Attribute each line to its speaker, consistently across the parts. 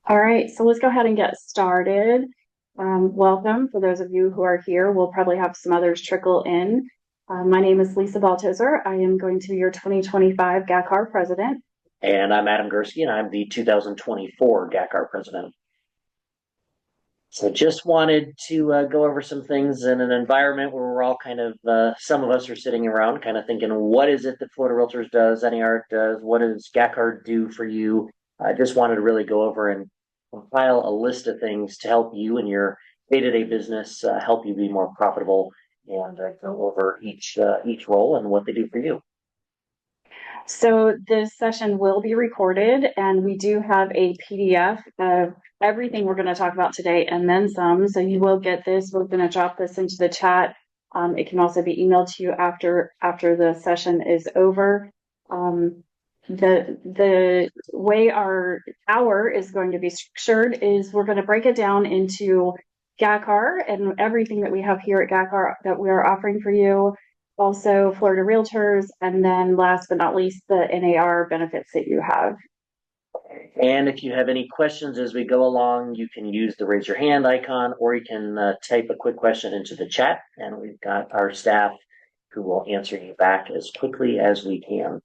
Speaker 1: All right, so let's go ahead and get started. Welcome for those of you who are here. We'll probably have some others trickle in. My name is Lisa Baltazar. I am going to be your 2025 GACAR president.
Speaker 2: And I'm Adam Gursky, and I'm the 2024 GACAR president. So just wanted to go over some things in an environment where we're all some of us are sitting around kind of thinking, what is it that Florida Realtors does, NAR does, what does GACAR do for you? I just wanted to really go over and compile a list of things to help you in your day-to-day business, help you be more profitable, and go over each role and what they do for you.
Speaker 1: So this session will be recorded, and we do have a PDF of everything we're going to talk about today and then some. So you will get this. We're going to drop this into the chat. It can also be emailed to you after the session is over. The way our hour is going to be structured is we're going to break it down into GACAR and everything that we have here at GACAR that we are offering for you, also Florida Realtors, and then last but not least, the NAR benefits that you have.
Speaker 2: And if you have any questions as we go along, you can use the raise your hand icon, or you can type a quick question into the chat, and we've got our staff who will answer you back as quickly as we can.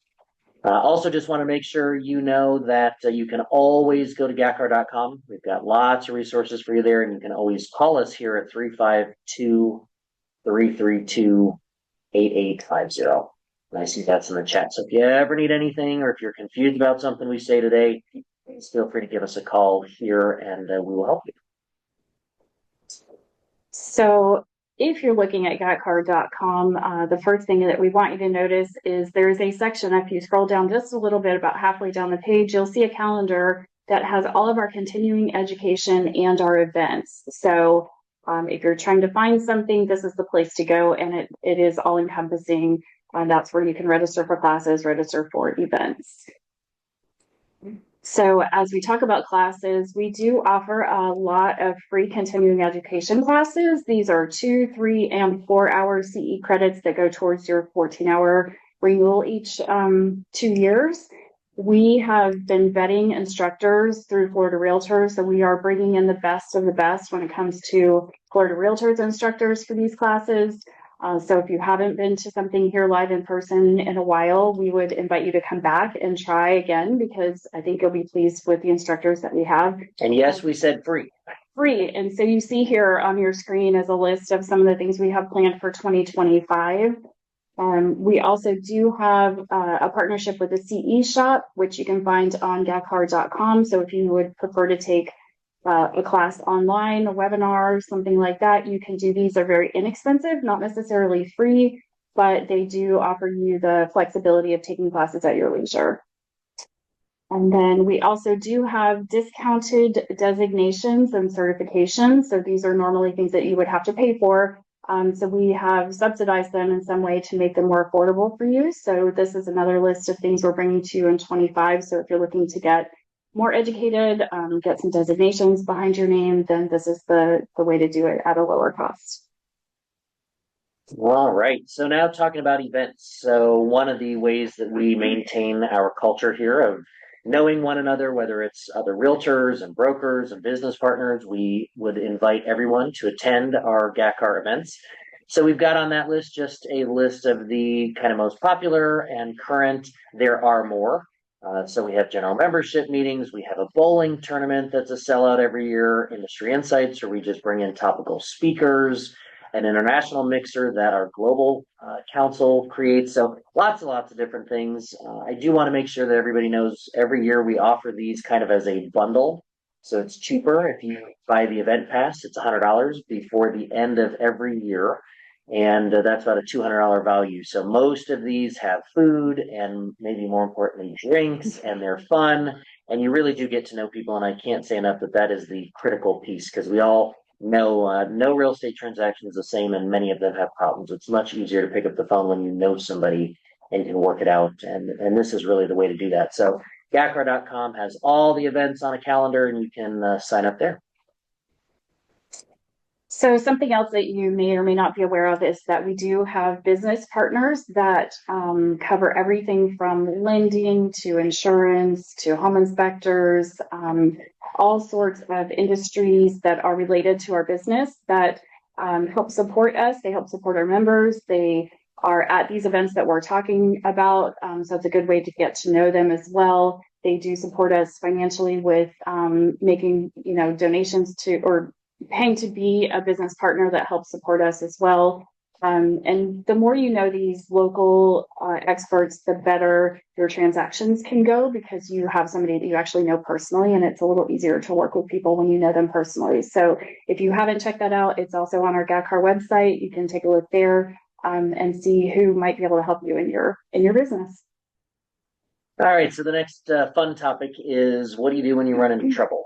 Speaker 2: Also, just want to make sure you know that you can always go to GACAR.com. We've got lots of resources for you there, and you can always call us here at 352-332-8850. And I see that's in the chat. So if you ever need anything, or if you're confused about something we say today, please feel free to give us a call here, and we will help you.
Speaker 1: So if you're looking at GACAR.com, the first thing that we want you to notice is there's a section, if you scroll down just a little bit, about halfway down the page, you'll see a calendar that has all of our continuing education and our events. So if you're trying to find something, this is the place to go, and it is all encompassing. And that's where you can register for classes, register for events. So as we talk about classes, we do offer a lot of free continuing education classes. These are 2, 3, and 4-hour CE credits that go towards your 14-hour renewal each 2 years. We have been vetting instructors through Florida Realtors, so we are bringing in the best of the best when it comes to Florida Realtors instructors for these classes. So if you haven't been to something here live in person in a while, we would invite you to come back and try again, because I think you'll be pleased with the instructors that we have.
Speaker 2: And yes, we said free.
Speaker 1: Free. And so you see here on your screen is a list of some of the things we have planned for 2025. We also do have a partnership with the CE Shop, which you can find on GACAR.com. So if you would prefer to take a class online, a webinar, something like that, you can do. These are very inexpensive, not necessarily free, but they do offer you the flexibility of taking classes at your leisure. And then we also do have discounted designations and certifications. So these are normally things that you would have to pay for. So we have subsidized them in some way to make them more affordable for you. So this is another list of things we're bringing to you in 25. So if you're looking to get more educated, get some designations behind your name, then this is the way to do it at a lower cost.
Speaker 2: All right. So now talking about events. So one of the ways that we maintain our culture here of knowing one another, whether it's other realtors and brokers and business partners, we would invite everyone to attend our GACAR events. So we've got on that list just a list of the kind of most popular and current. There are more. So we have general membership meetings. We have a bowling tournament that's a sellout every year, Industry Insights, where we just bring in topical speakers, an international mixer that our global council creates. So lots and lots of different things. I do want to make sure that everybody knows every year we offer these kind of as a bundle. So it's cheaper. If you buy the event pass, it's $100 before the end of every year. And that's about a $200 value. So most of these have food and maybe more importantly, drinks, and they're fun. And you really do get to know people. And I can't say enough that that is the critical piece, because we all know no real estate transaction is the same, and many of them have problems. It's much easier to pick up the phone when you know somebody and can work it out. And this is really the way to do that. So GACAR.com has all the events on a calendar, and you can sign up there.
Speaker 1: So something else that you may or may not be aware of is that we do have business partners that cover everything from lending to insurance to home inspectors, all sorts of industries that are related to our business that help support us. They help support our members. They are at these events that we're talking about. So it's a good way to get to know them as well. They do support us financially with making, donations to or paying to be a business partner that helps support us as well. And the more you know these local experts, the better your transactions can go because you have somebody that you actually know personally, and it's a little easier to work with people when you know them personally. So if you haven't checked that out, it's also on our GACAR website. You can take a look there and see who might be able to help you in your business.
Speaker 2: All right, so the next fun topic is what do you do when you run into trouble?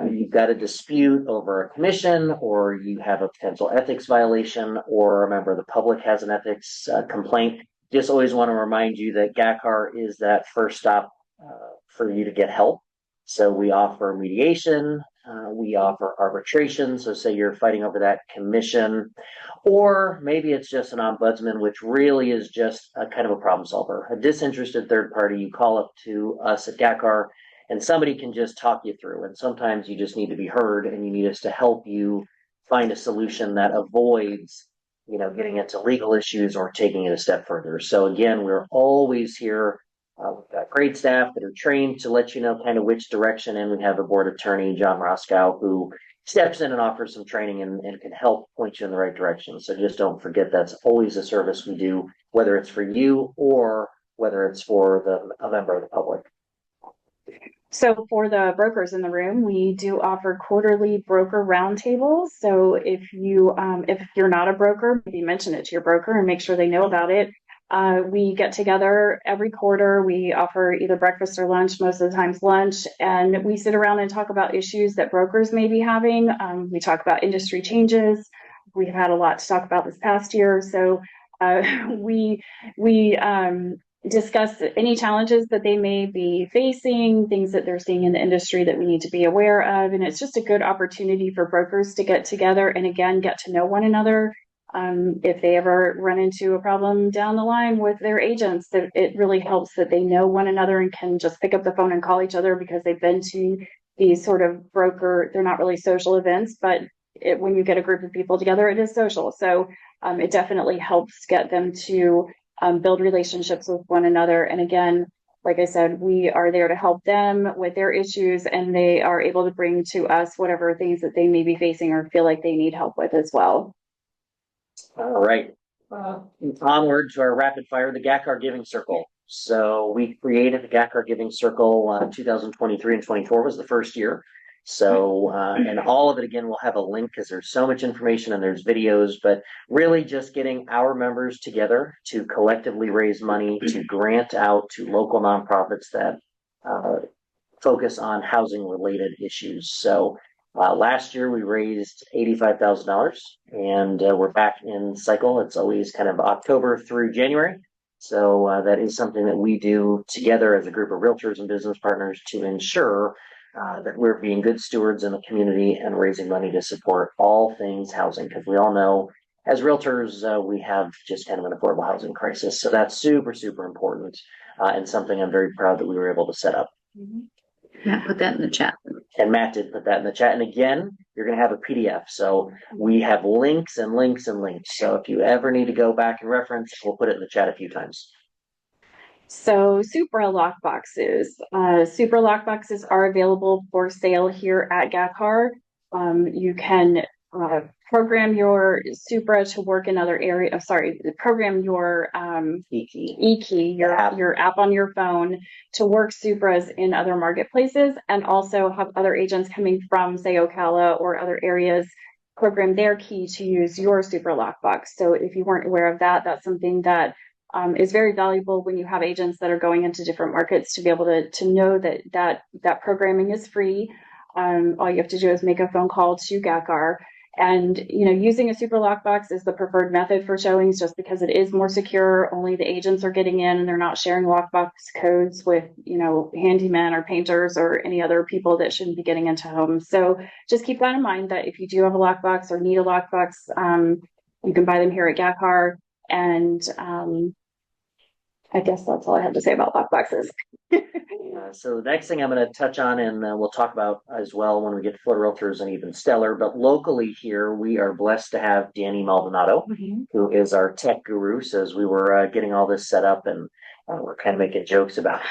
Speaker 2: You've got a dispute over a commission, or you have a potential ethics violation, or a member of the public has an ethics complaint. Just always want to remind you that GACAR is that first stop for you to get help. So we offer mediation, we offer arbitration. So say you're fighting over that commission, or maybe it's just an ombudsman, which really is just a kind of a problem solver, a disinterested third party. You call up to us at GACAR and somebody can just talk you through. And sometimes you just need to be heard and you need us to help you find a solution that avoids, getting into legal issues or taking it a step further. So again, we're always here. We've got great staff that are trained to let you know kind of which direction, and we have a board attorney, John Roscoe, who steps in and offers some training and can help point you in the right direction. So just don't forget that's always a service we do, whether it's for you or whether it's for a member of the public.
Speaker 1: So for the brokers in the room, we do offer quarterly broker roundtables. So if you're not a broker, maybe mention it to your broker and make sure they know about it. We get together every quarter. We offer either breakfast or lunch, most of the times lunch, and we sit around and talk about issues that brokers may be having. We talk about industry changes. We've had a lot to talk about this past year. So we discuss any challenges that they may be facing, things that they're seeing in the industry that we need to be aware of. And it's just a good opportunity for brokers to get together and again, get to know one another. If they ever run into a problem down the line with their agents, that it really helps that they know one another and can just pick up the phone and call each other because they've been to these sort of they're not really social events, but when you get a group of people together, it is social. So it definitely helps get them to build relationships with one another. And again, like I said, we are there to help them with their issues, and they are able to bring to us whatever things that they may be facing or feel like they need help with as well.
Speaker 2: All right. Onward to our rapid fire, the GACAR Giving Circle. So we created the GACAR Giving Circle 2023 and 24 was the first year. So, and all of it, again, we'll have a link because there's so much information and there's videos, but really just getting our members together to collectively raise money to grant out to local nonprofits that focus on housing related issues. So last year we raised $85,000 and we're back in cycle. It's always kind of October through January. So that is something that we do together as a group of realtors and business partners to ensure that we're being good stewards in the community and raising money to support all things housing, because we all know as realtors, we have just kind of an affordable housing crisis. So that's super, super important and something I'm very proud that we were able to set up.
Speaker 3: Matt put that in the chat.
Speaker 2: And Matt did put that in the chat. And again, you're going to have a PDF. So we have links and links and links. So if you ever need to go back and reference, we'll put it in the chat a few times.
Speaker 1: So Supra lockboxes. Supra lockboxes are available for sale here at GACAR. You can program your Supra to work in other areas. Program your eKey, your app on your phone to work Supras in other marketplaces, and also have other agents coming from, say, Ocala or other areas program their key to use your Supra lockbox. So if you weren't aware of that, that's something that is very valuable when you have agents that are going into different markets to be able to know that programming is free. All you have to do is make a phone call to GACAR And, using a super lockbox is the preferred method for showings just because it is more secure. Only the agents are getting in and they're not sharing lockbox codes with, handymen or painters or any other people that shouldn't be getting into homes. So just keep that in mind that if you do have a lockbox or need a lockbox, you can buy them here at GACAR. And I guess that's all I have to say about lockboxes.
Speaker 2: So the next thing I'm going to touch on, and we'll talk about as well when we get to Florida Realtors and even Stellar, but locally here, we are blessed to have Danny Maldonado, who is our tech guru. So as we were getting all this set up, and we're kind of making jokes about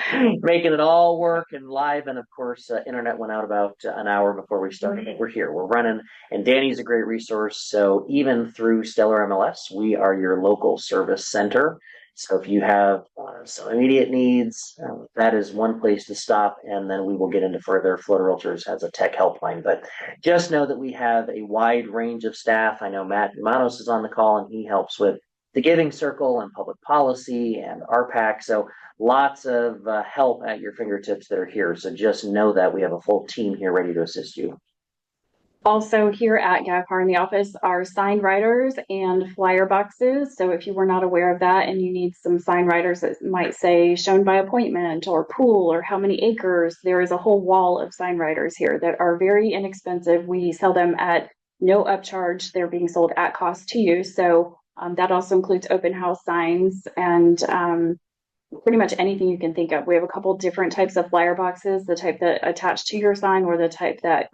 Speaker 2: making it all work and live, and of course, internet went out about an hour before we started. But we're here, we're running, and Danny's a great resource. So even through Stellar MLS, we are your local service center. So if you have some immediate needs, that is one place to stop, and then we will get into further. Florida Realtors has a tech helpline, but just know that we have a wide range of staff. I know Matt Manos is on the call, and he helps with the Giving Circle and public policy and RPAC. So lots of help at your fingertips that are here. So just know that we have a full team here ready to assist you.
Speaker 1: Also here at GACAR in the office are sign writers and flyer boxes. So if you were not aware of that and you need some sign writers that might say shown by appointment or pool or how many acres, there is a whole wall of sign writers here that are very inexpensive. We sell them at no upcharge. They're being sold at cost to you. So that also includes open house signs and pretty much anything you can think of. We have a couple different types of flyer boxes, the type that attach to your sign or the type that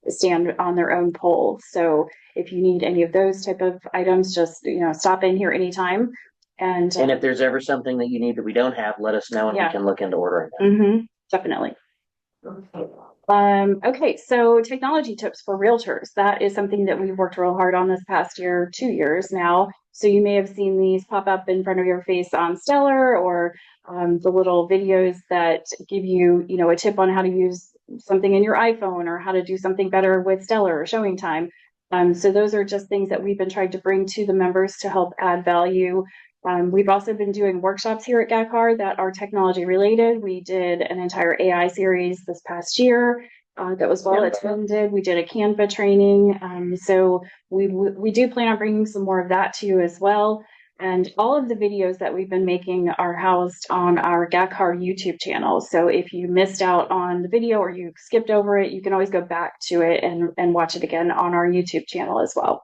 Speaker 1: stand on their own pole. So if you need any of those type of items, just stop in here anytime. And
Speaker 2: if there's ever something that you need that we don't have, let us know and we can look into ordering.
Speaker 1: Definitely. Okay, so technology tips for realtors. That is something that we've worked real hard on this past year, 2 years now. So you may have seen these pop up in front of your face on Stellar or the little videos that give you, a tip on how to use something in your iPhone or how to do something better with Stellar or Showing Time. So those are just things that we've been trying to bring to the members to help add value. We've also been doing workshops here at GACAR that are technology related. We did an entire AI series this past year that was well attended. We did a Canva training. So we do plan on bringing some more of that to you as well. And all of the videos that we've been making are housed on our GACAR YouTube channel. So if you missed out on the video or you skipped over it, you can always go back to it and watch it again on our YouTube channel as well.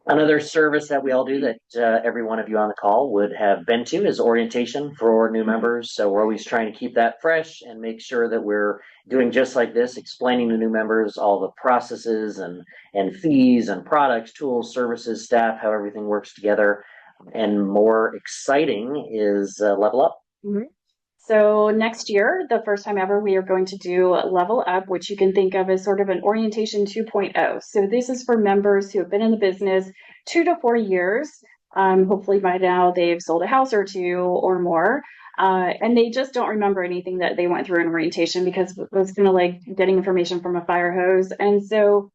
Speaker 2: Another service that we all do that every one of you on the call would have been to is orientation for new members. So we're always trying to keep that fresh and make sure that we're doing just like this, explaining to new members all the processes and fees and products, tools, services, staff, how everything works together. And more exciting is Level Up.
Speaker 1: So next year, the first time ever, we are going to do Level Up, which you can think of as sort of an orientation 2.0. So this is for members who have been in the business 2 to 4 years. Hopefully by now they've sold a house or two or more. And they just don't remember anything that they went through in orientation because it was kind of like getting information from a fire hose. And so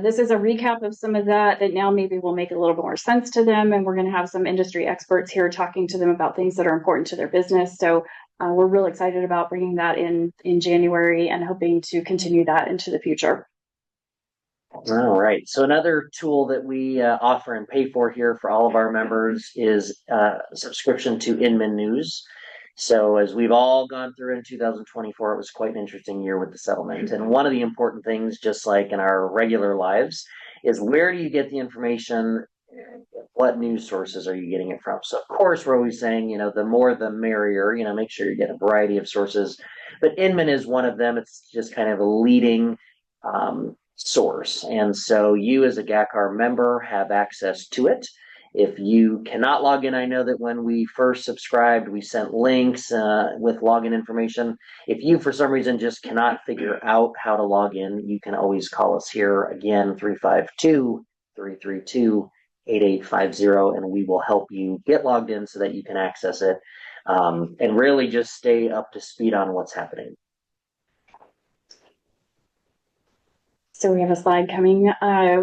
Speaker 1: this is a recap of some of that now maybe will make a little bit more sense to them. And we're going to have some industry experts here talking to them about things that are important to their business. So we're real excited about bringing that in January and hoping to continue that into the future.
Speaker 2: All right. So another tool that we offer and pay for here for all of our members is subscription to Inman News. So as we've all gone through in 2024, it was quite an interesting year with the settlement. And one of the important things, just like in our regular lives, is where do you get the information? What news sources are you getting it from? So of course, we're always saying, the more the merrier, make sure you get a variety of sources. But Inman is one of them. It's just kind of a leading source. And so you as a GACAR member have access to it. If you cannot log in, I know that when we first subscribed, we sent links with login information. If you, for some reason, just cannot figure out how to log in, you can always call us here again, 352-332-8850, and we will help you get logged in so that you can access it and really just stay up to speed on what's happening.
Speaker 1: So we have a slide coming.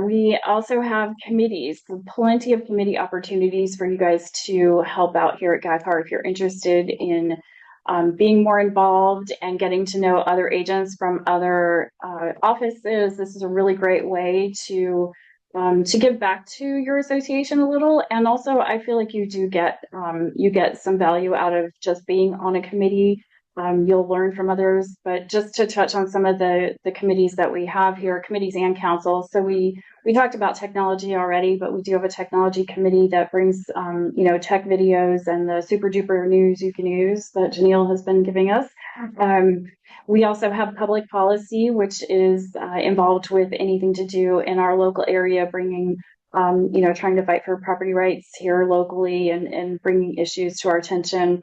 Speaker 1: We also have committees, plenty of committee opportunities for you guys to help out here at GACAR if you're interested in being more involved and getting to know other agents from other offices. This is a really great way to give back to your association a little. And also, I feel like you get some value out of just being on a committee. You'll learn from others, but just to touch on some of the committees that we have here, committees and councils. So we talked about technology already, but we do have a technology committee that brings, tech videos and the super duper news you can use that Janelle has been giving us. We also have public policy, which is involved with anything to do in our local area, bringing, trying to fight for property rights here locally and bringing issues to our attention.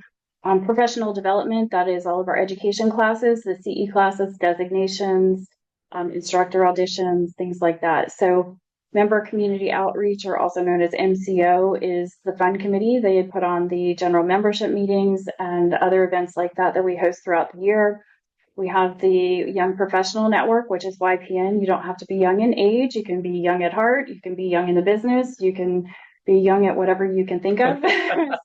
Speaker 1: Professional development, that is all of our education classes, the CE classes, designations, instructor auditions, things like that. So member community outreach, or also known as MCO, is the fund committee. They put on the general membership meetings and other events like that we host throughout the year. We have the Young Professional Network, which is YPN. You don't have to be young in age. You can be young at heart. You can be young in the business. You can be young at whatever you can think of.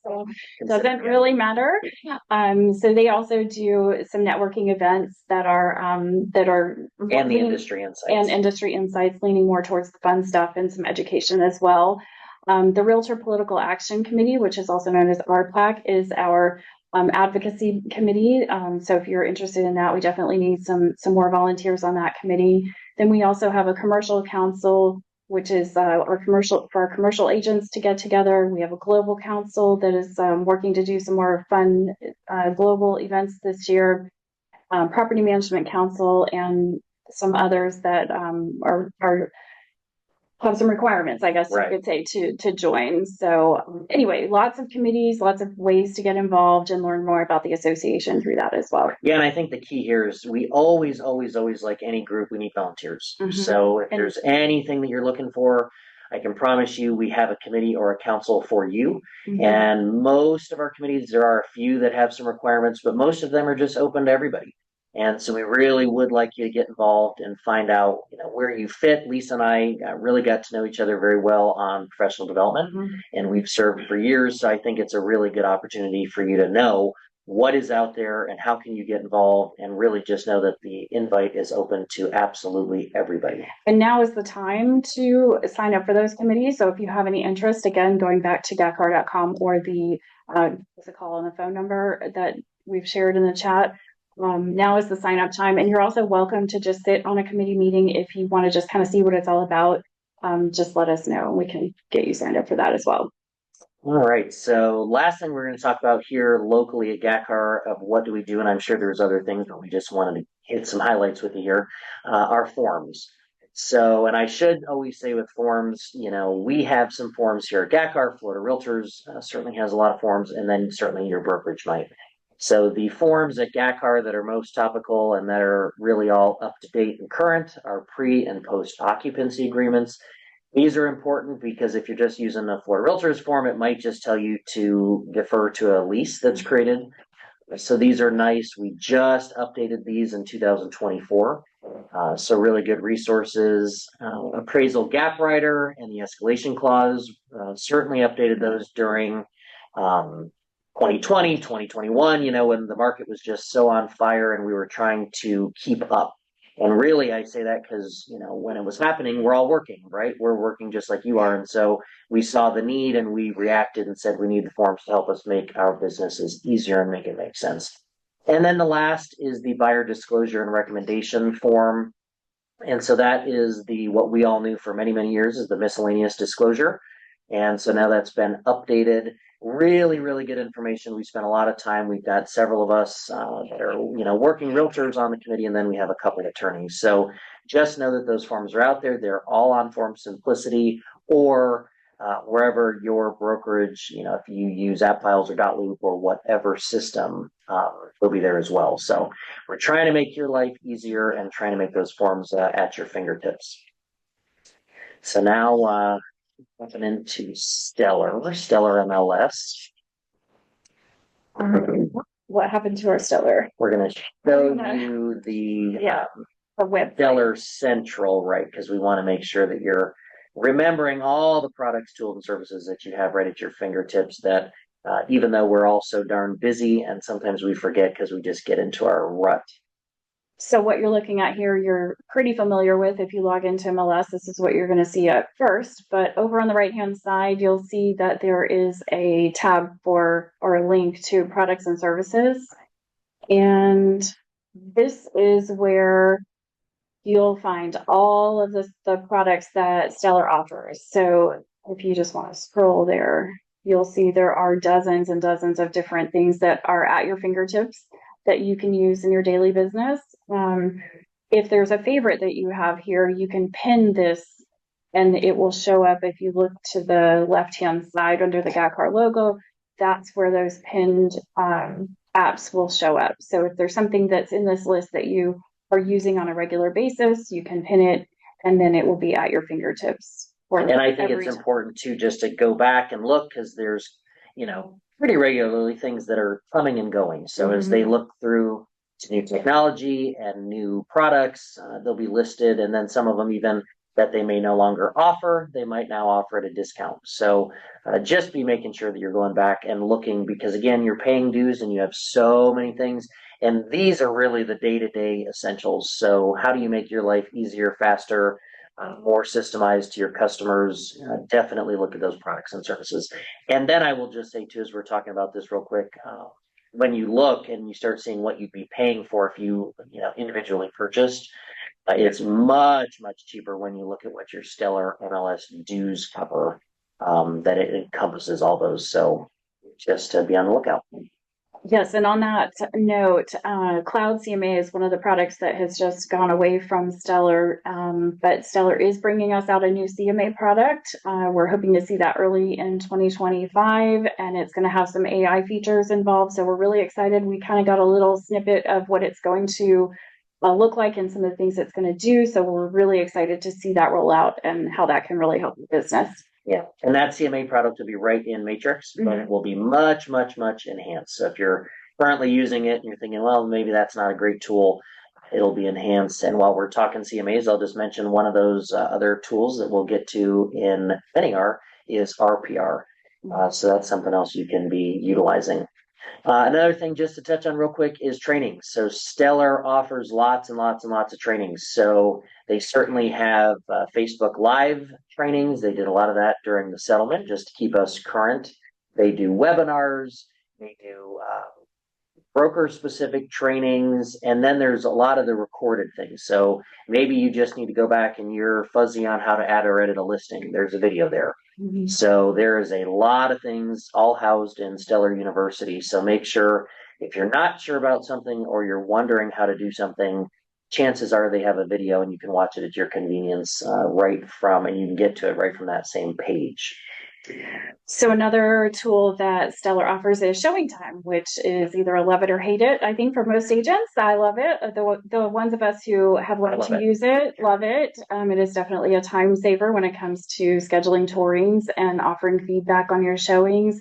Speaker 1: So it doesn't really matter. So they also do some networking events that are
Speaker 2: and the industry insights,
Speaker 1: leaning more towards the fun stuff and some education as well. The Realtor Political Action Committee, which is also known as RPAC, is our advocacy committee. So if you're interested in that, we definitely need some more volunteers on that committee. Then we also have a commercial council, which is our commercial agents to get together. We have a global council that is working to do some more fun global events this year. Property Management Council and some others that are have some requirements, I guess you could say, to join. So anyway, lots of committees, lots of ways to get involved and learn more about the association through that as well.
Speaker 2: Yeah, and I think the key here is we always, like any group, we need volunteers. Mm-hmm. So if there's anything that you're looking for, I can promise you we have a committee or a council for you. Mm-hmm. And most of our committees, there are a few that have some requirements, but most of them are just open to everybody. And so we really would like you to get involved and find out, where you fit. Lisa and I really got to know each other very well on professional development, mm-hmm. and we've served for years. So I think it's a really good opportunity for you to know what is out there and how can you get involved, and really just know that the invite is open to absolutely everybody.
Speaker 1: And now is the time to sign up for those committees. So if you have any interest, again, going back to gaccar.com or the call on the phone number that we've shared in the chat. Now is the sign up time, and you're also welcome to just sit on a committee meeting if you want to just kind of see what it's all about. Just let us know and we can get you signed up for that as well.
Speaker 2: All right. So last thing we're going to talk about here locally at GACAR of what do we do, and I'm sure there's other things, but we just wanted to hit some highlights with you here, our forms. So, and I should always say with forms, we have some forms here at GACAR. Florida Realtors certainly has a lot of forms, and then certainly your brokerage might. So the forms at GACAR that are most topical and that are really all up to date and current are pre and post occupancy agreements. These are important because if you're just using a Florida Realtors form, it might just tell you to defer to a lease that's created. So these are nice. We just updated these in 2024. So really good resources. Appraisal gap writer and the escalation clause, certainly updated those during 2020, 2021, when the market was just so on fire and we were trying to keep up. And really, I say that because, when it was happening, we're all working, right? We're working just like you are. And so we saw the need and we reacted and said we need the forms to help us make our businesses easier and make it make sense. And then the last is the buyer disclosure and recommendation form. And so that is what we all knew for many, many years is the miscellaneous disclosure. And so now that's been updated. Really, really good information. We spent a lot of time. We've got several of us that are, working realtors on the committee, and then we have a couple of attorneys. So just know that those forms are out there. They're all on Form Simplicity or wherever your brokerage, if you use AppFiles or .loop or whatever system, will be there as well. So we're trying to make your life easier and trying to make those forms at your fingertips. So now, jumping into Stellar MLS.
Speaker 1: What happened to our Stellar?
Speaker 2: We're going to show you the
Speaker 1: web
Speaker 2: Stellar Central, right? Because we want to make sure that you're remembering all the products, tools, and services that you have right at your fingertips that even though we're all so darn busy and sometimes we forget because we just get into our rut.
Speaker 1: So what you're looking at here, you're pretty familiar with. If you log into MLS, this is what you're going to see at first. But over on the right-hand side, you'll see that there is a tab for, or a link to products and services. And this is where you'll find all of the products that Stellar offers. So if you just want to scroll there, you'll see there are dozens and dozens of different things that are at your fingertips that you can use in your daily business. If there's a favorite that you have here, you can pin this and it will show up. If you look to the left-hand side under the GACAR logo, that's where those pinned apps will show up. So if there's something that's in this list that you are using on a regular basis, you can pin it and then it will be at your fingertips.
Speaker 2: And I think it's important too, just to go back and look, because there's, pretty regularly things that are coming and going. So as they look through to new technology and new products, they'll be listed, and then some of them even that they may no longer offer, they might now offer at a discount. So just be making sure that you're going back and looking, because again, you're paying dues and you have so many things, and these are really the day-to-day essentials. So how do you make your life easier, faster, more systemized to your customers? Definitely look at those products and services. And then I will just say too, as we're talking about this real quick, when you look and you start seeing what you'd be paying for if you individually purchased, it's much cheaper when you look at what your Stellar MLS dues cover, that it encompasses all those. So just to be on the lookout.
Speaker 1: Yes, and on that note, Cloud CMA is one of the products that has just gone away from Stellar, but Stellar is bringing us out a new CMA product. We're hoping to see that early in 2025, and it's going to have some AI features involved, so we're really excited. We kind of got a little snippet of what it's going to look like and some of the things it's going to do, so we're really excited to see that roll out and how that can really help the business.
Speaker 2: Yeah, and that CMA product will be right in Matrix, but it will be much enhanced. So if you're currently using it and you're thinking, well, maybe that's not a great tool, it'll be enhanced. And while we're talking CMAs, I'll just mention one of those other tools that we'll get to in Beniar is RPR. So that's something else you can be utilizing. Another thing just to touch on real quick is training. So Stellar offers lots and lots of trainings. So they certainly have Facebook Live trainings. They did a lot of that during the settlement just to keep us current. They do webinars. They do broker-specific trainings. And then there's a lot of the recorded things. So maybe you just need to go back and you're fuzzy on how to add or edit a listing. There's a video there. So there is a lot of things all housed in Stellar University. So make sure if you're not sure about something or you're wondering how to do something, chances are they have a video and you can watch it at your convenience and you can get to it right from that same page.
Speaker 1: So another tool that Stellar offers is Showing Time, which is either a love it or hate it. I think for most agents, I love it. The ones of us who have learned to use it, love it. It is definitely a time saver when it comes to scheduling tourings and offering feedback on your showings.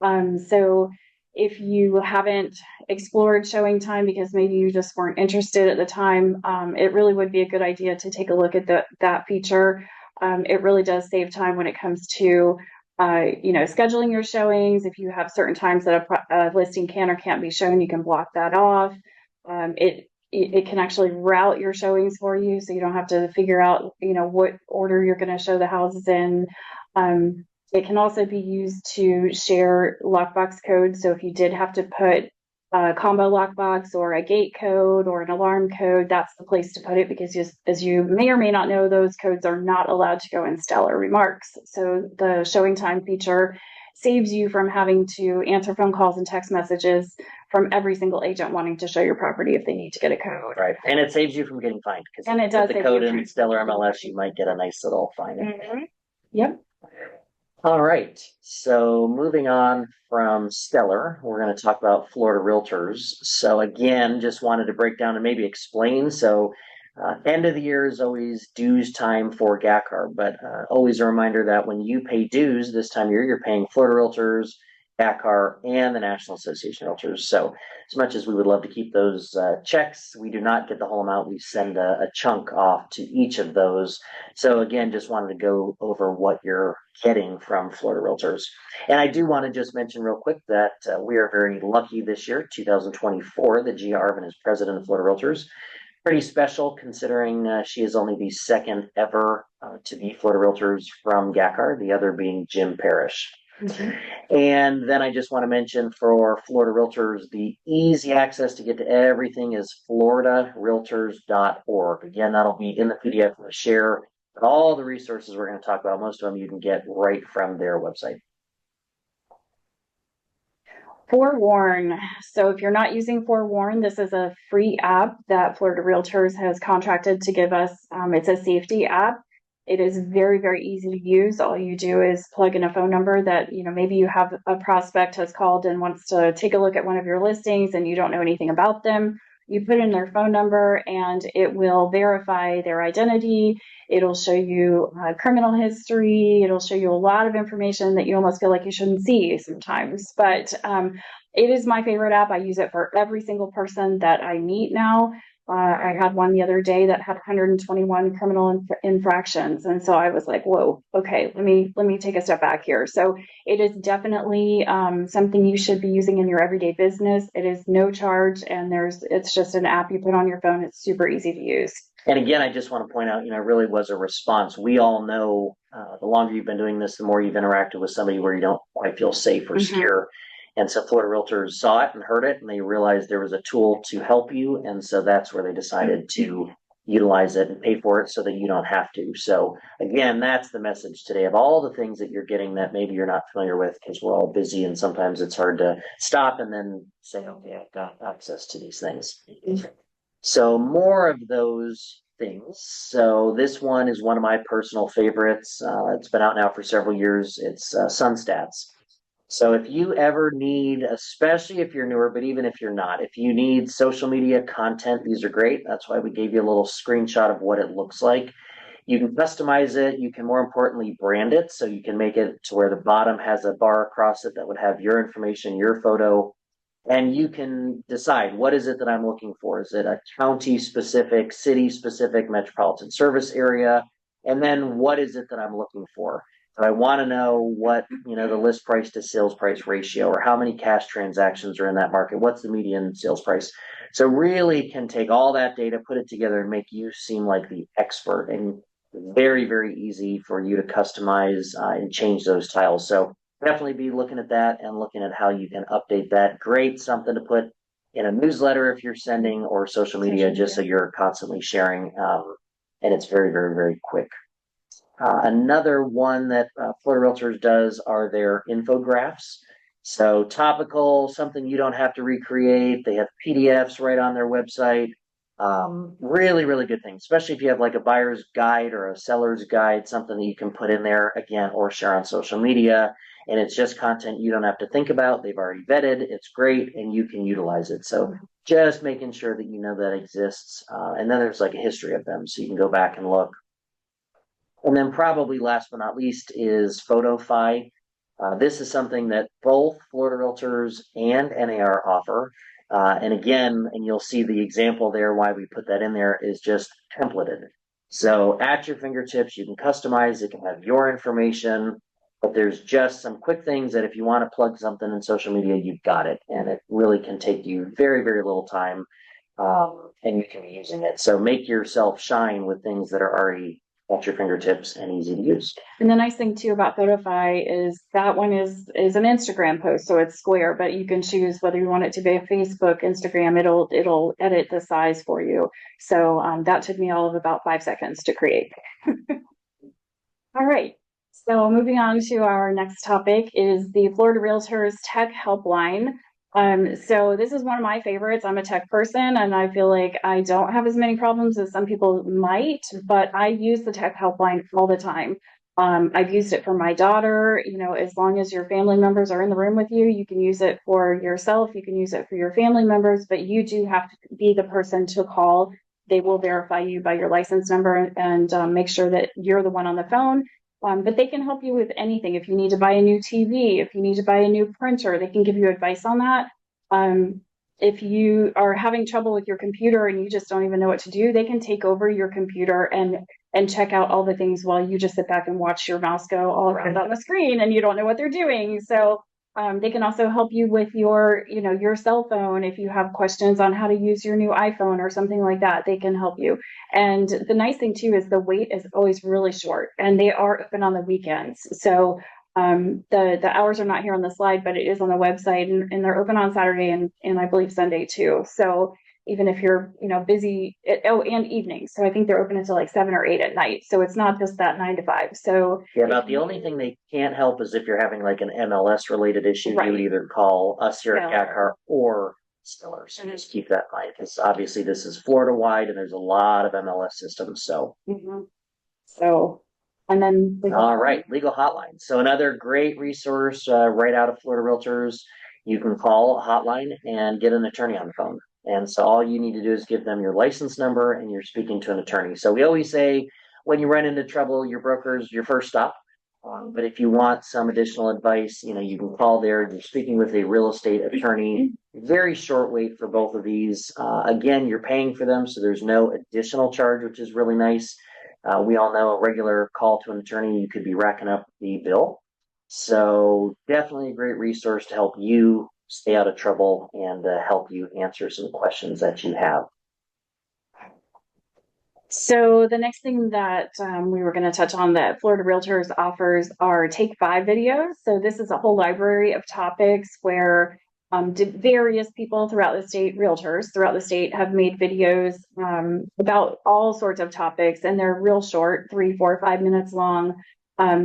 Speaker 1: So if you haven't explored Showing Time because maybe you just weren't interested at the time, it really would be a good idea to take a look at that feature. It really does save time when it comes to scheduling your showings. If you have certain times that a listing can or can't be shown, you can block that off. It can actually route your showings for you, so you don't have to figure out, what order you're going to show the houses in. It can also be used to share lockbox codes. So if you did have to put a combo lockbox or a gate code or an alarm code, that's the place to put it, because as you may or may not know, those codes are not allowed to go in Stellar Remarks. So the Showing Time feature saves you from having to answer phone calls and text messages from every single agent wanting to show your property if they need to get a code.
Speaker 2: Right, and it saves you from getting fined, because
Speaker 1: and it does
Speaker 2: the code in Stellar MLS, you might get a nice little fine.
Speaker 1: Yep.
Speaker 2: All right, so moving on from Stellar, we're going to talk about Florida Realtors. So again, just wanted to break down and maybe explain. So end of the year is always dues time for GACAR, but always a reminder that when you pay dues this time of year, you're paying Florida Realtors GACAR, and the National Association of Realtors. So as much as we would love to keep those checks, we do not get the whole amount. We send a chunk off to each of those. So again, just wanted to go over what you're getting from Florida Realtors. And I do want to just mention real quick that we are very lucky this year, 2024, that Gia Arvin is president of Florida Realtors. Pretty special considering she is only the second ever to be Florida Realtors from GACAR, the other being Jim Parrish. And then I just want to mention for Florida Realtors, the easy access to get to everything is floridarealtors.org. Again, that'll be in the PDF for share. But all the resources we're going to talk about, most of them you can get right from their website.
Speaker 1: Forewarn. So if you're not using Forewarn, this is a free app that Florida Realtors has contracted to give us. It's a safety app. It is very, very easy to use. All you do is plug in a phone number that, maybe you have a prospect has called and wants to take a look at one of your listings and you don't know anything about them. You put in their phone number and it will verify their identity. It'll show you criminal history. It'll show you a lot of information that you almost feel like you shouldn't see sometimes. But it is my favorite app. I use it for every single person that I meet now. I had one the other day that had 121 criminal infractions. And so I was like, whoa, okay, let me take a step back here. So it is definitely something you should be using in your everyday business. It is no charge, and it's just an app you put on your phone. It's super easy to use.
Speaker 2: And again, I just want to point out, it really was a response. We all know the longer you've been doing this, the more you've interacted with somebody where you don't quite feel safe or secure. And so Florida Realtors saw it and heard it, and they realized there was a tool to help you. And so that's where they decided to utilize it and pay for it so that you don't have to. So again, that's the message today of all the things that you're getting that maybe you're not familiar with, because we're all busy and sometimes it's hard to stop and then say, okay, I've got access to these things. So more of those things. So this one is one of my personal favorites. It's been out now for several years. It's SunStats. So if you ever need, especially if you're newer, but even if you're not, if you need social media content, these are great. That's why we gave you a little screenshot of what it looks like. You can customize it. You can, more importantly, brand it. So you can make it to where the bottom has a bar across it that would have your information, your photo, and you can decide, what is it that I'm looking for? Is it a county specific, city specific, metropolitan service area? And then what is it that I'm looking for? So I want to know what, the list price to sales price ratio, or how many cash transactions are in that market. What's the median sales price? So really can take all that data, put it together, and make you seem like the expert, and very, very easy for you to customize and change those tiles. So definitely be looking at that and looking at how you can update that. Great, something to put in a newsletter if you're sending, or social media, just so you're constantly sharing. And it's very, very, very quick. Another one that Florida Realtors does are their infographics. So topical, something you don't have to recreate. They have PDFs right on their website. Really, really good thing, especially if you have like a buyer's guide or a seller's guide, something that you can put in there again, or share on social media. And it's just content you don't have to think about. They've already vetted. It's great, and you can utilize it. So just making sure that you know that exists. And then there's like a history of them, so you can go back and look. And then probably last but not least is PhotoFi. This is something that both Florida Realtors and NAR offer. And again, and you'll see the example there, why we put that in there, is just templated. So at your fingertips, you can customize, it can have your information, but there's just some quick things that if you want to plug something in social media, you've got it. And it really can take you very, very little time, and you can be using it. So make yourself shine with things that are already at your fingertips and easy to use.
Speaker 1: And the nice thing too about PhotoFi is that one is an Instagram post, so it's square, but you can choose whether you want it to be a Facebook, Instagram. It'll edit the size for you. So that took me all of about 5 seconds to create. All right. So moving on to our next topic is the Florida Realtors Tech Helpline. So this is one of my favorites. I'm a tech person, and I feel like I don't have as many problems as some people might, but I use the tech helpline all the time. I've used it for my daughter. As long as your family members are in the room with you, you can use it for yourself. You can use it for your family members, but you do have to be the person to call. They will verify you by your license number and make sure that you're the one on the phone. But they can help you with anything. If you need to buy a new TV, if you need to buy a new printer, they can give you advice on that. If you are having trouble with your computer and you just don't even know what to do, they can take over your computer and check out all the things while you just sit back and watch your mouse go all around on the screen and you don't know what they're doing. So they can also help you with your, your cell phone. If you have questions on how to use your new iPhone or something like that, they can help you. And the nice thing too is the wait is always really short, and they are open on the weekends. So the hours are not here on the slide, but it is on the website, and they're open on Saturday and I believe Sunday too. So even if you're, busy, and evenings. So I think they're open until like 7 or 8 at night. So it's not just that 9 to 5. So
Speaker 2: Yeah, about the only thing they can't help is if you're having like an MLS related issue,
Speaker 1: Right.
Speaker 2: you would either call us here at
Speaker 1: Stiller.
Speaker 2: CACAR or Stiller. So just keep that in mind, because obviously this is Florida wide and there's a lot of MLS systems. So
Speaker 1: So, and then
Speaker 2: all right, legal hotline. So another great resource right out of Florida Realtors. You can call a hotline and get an attorney on the phone. And so all you need to do is give them your license number and you're speaking to an attorney. So we always say when you run into trouble, your broker's your first stop. But if you want some additional advice, you can call there. You're speaking with a real estate attorney. Very short wait for both of these. Again, you're paying for them, so there's no additional charge, which is really nice. We all know a regular call to an attorney, you could be racking up the bill. So definitely a great resource to help you stay out of trouble and help you answer some questions that you have.
Speaker 1: So the next thing that we were going to touch on that Florida Realtors offers are Take 5 videos. So this is a whole library of topics where various people throughout the state, realtors throughout the state, have made videos about all sorts of topics, and they're real short, 3, 4, 5 minutes long.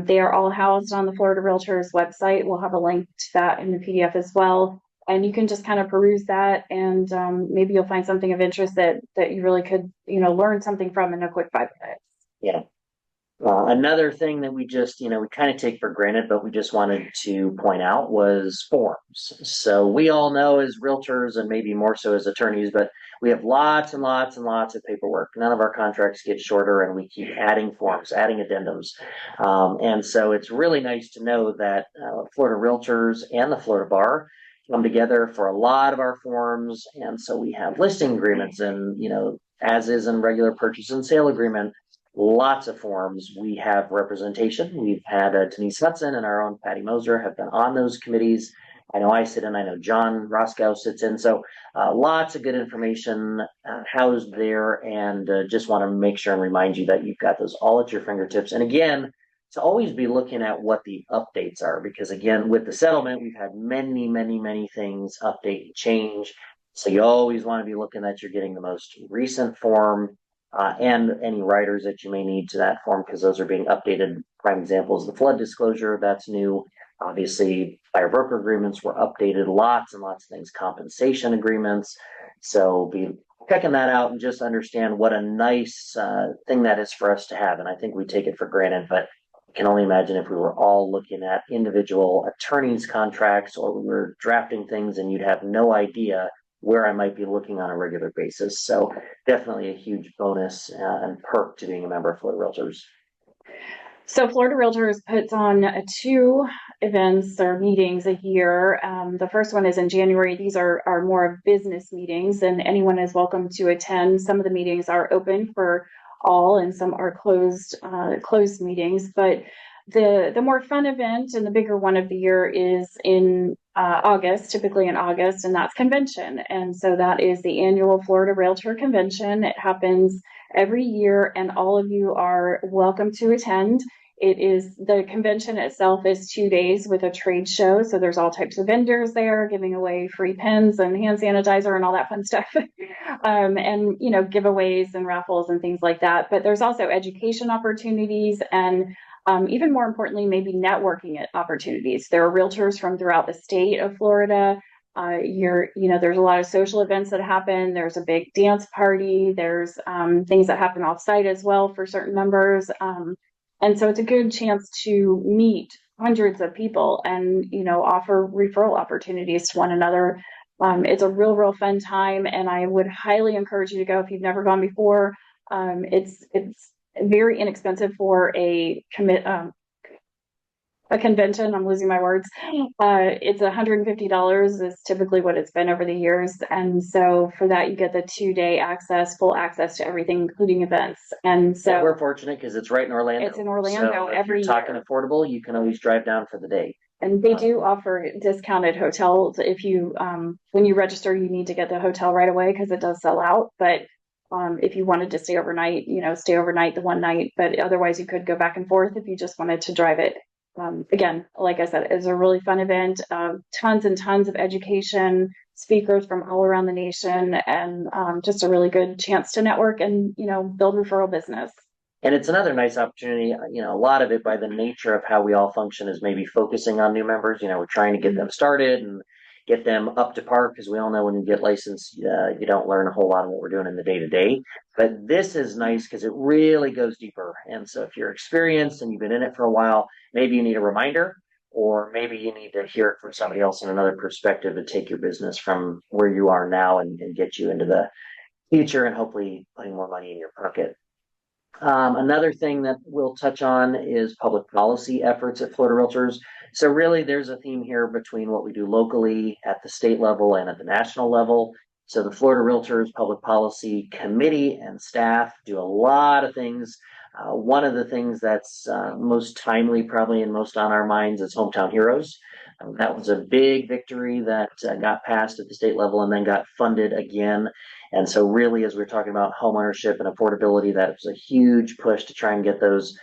Speaker 1: They are all housed on the Florida Realtors website. We'll have a link to that in the PDF as well. And you can just kind of peruse that, and maybe you'll find something of interest that you really could, learn something from in a quick 5 minutes.
Speaker 2: Yeah. Another thing that we just, we kind of take for granted, but we just wanted to point out was forms. So we all know as realtors, and maybe more so as attorneys, but we have lots and lots and lots of paperwork. None of our contracts get shorter, and we keep adding forms, adding addendums. And so it's really nice to know that Florida Realtors and the Florida Bar come together for a lot of our forms. And so we have listing agreements and, as is in regular purchase and sale agreement, lots of forms. We have representation. We've had Denise Hudson and our own Patty Moser have been on those committees. I know I sit in, I know John Roscoe sits in. So lots of good information housed there, and just want to make sure and remind you that you've got those all at your fingertips. And again, to always be looking at what the updates are, because again, with the settlement, we've had many, many, many things update and change. So you always want to be looking that you're getting the most recent form and any writers that you may need to that form, because those are being updated. Prime example is the flood disclosure. That's new. Obviously, buyer broker agreements were updated. Lots and lots of things. Compensation agreements. So be checking that out and just understand what a nice thing that is for us to have. And I think we take it for granted, but I can only imagine if we were all looking at individual attorneys' contracts, or we were drafting things and you'd have no idea where I might be looking on a regular basis. So definitely a huge bonus and perk to being a member of Florida Realtors.
Speaker 1: So Florida Realtors puts on 2 events or meetings a year. The first one is in January. These are more of business meetings, and anyone is welcome to attend. Some of the meetings are open for all, and some are closed meetings. But the more fun event and the bigger one of the year is in August, typically in August, and that's convention. And so that is the annual Florida Realtor Convention. It happens every year, and all of you are welcome to attend. The convention itself is 2 days with a trade show. So there's all types of vendors there giving away free pens and hand sanitizer and all that fun stuff. And, giveaways and raffles and things like that. But there's also education opportunities and even more importantly, maybe networking opportunities. There are realtors from throughout the state of Florida. There's a lot of social events that happen. There's a big dance party. There's things that happen off site as well for certain members. And so it's a good chance to meet hundreds of people and, offer referral opportunities to one another. It's a real fun time, and I would highly encourage you to go if you've never gone before. It's very inexpensive for a a convention. I'm losing my words. It's $150 is typically what it's been over the years. And so for that, you get the 2-day access, full access to everything, including events. And
Speaker 2: So
Speaker 1: so
Speaker 2: we're fortunate because it's right in Orlando.
Speaker 1: it's in Orlando
Speaker 2: So if
Speaker 1: every
Speaker 2: you're talking
Speaker 1: year.
Speaker 2: affordable, you can always drive down for the day.
Speaker 1: And they do offer discounted hotels. If you, when you register, you need to get the hotel right away because it does sell out. But if you wanted to stay overnight, stay overnight the one night, but otherwise you could go back and forth if you just wanted to drive it. Again, like I said, it's a really fun event. Tons and tons of education, speakers from all around the nation, and just a really good chance to network and, build referral business.
Speaker 2: And it's another nice opportunity. A lot of it by the nature of how we all function is maybe focusing on new members. We're trying to get them started and get them up to par because we all know when you get licensed, you don't learn a whole lot of what we're doing in the day to day. But this is nice because it really goes deeper. And so if you're experienced and you've been in it for a while, maybe you need a reminder, or maybe you need to hear it from somebody else in another perspective to take your business from where you are now and get you into the future and hopefully putting more money in your pocket. Another thing that we'll touch on is public policy efforts at Florida Realtors. So really there's a theme here between what we do locally at the state level and at the national level. So the Florida Realtors Public Policy Committee and staff do a lot of things. One of the things that's most timely probably and most on our minds is Hometown Heroes. That was a big victory that got passed at the state level and then got funded again. And so really, as we're talking about homeownership and affordability, that was a huge push to try and get those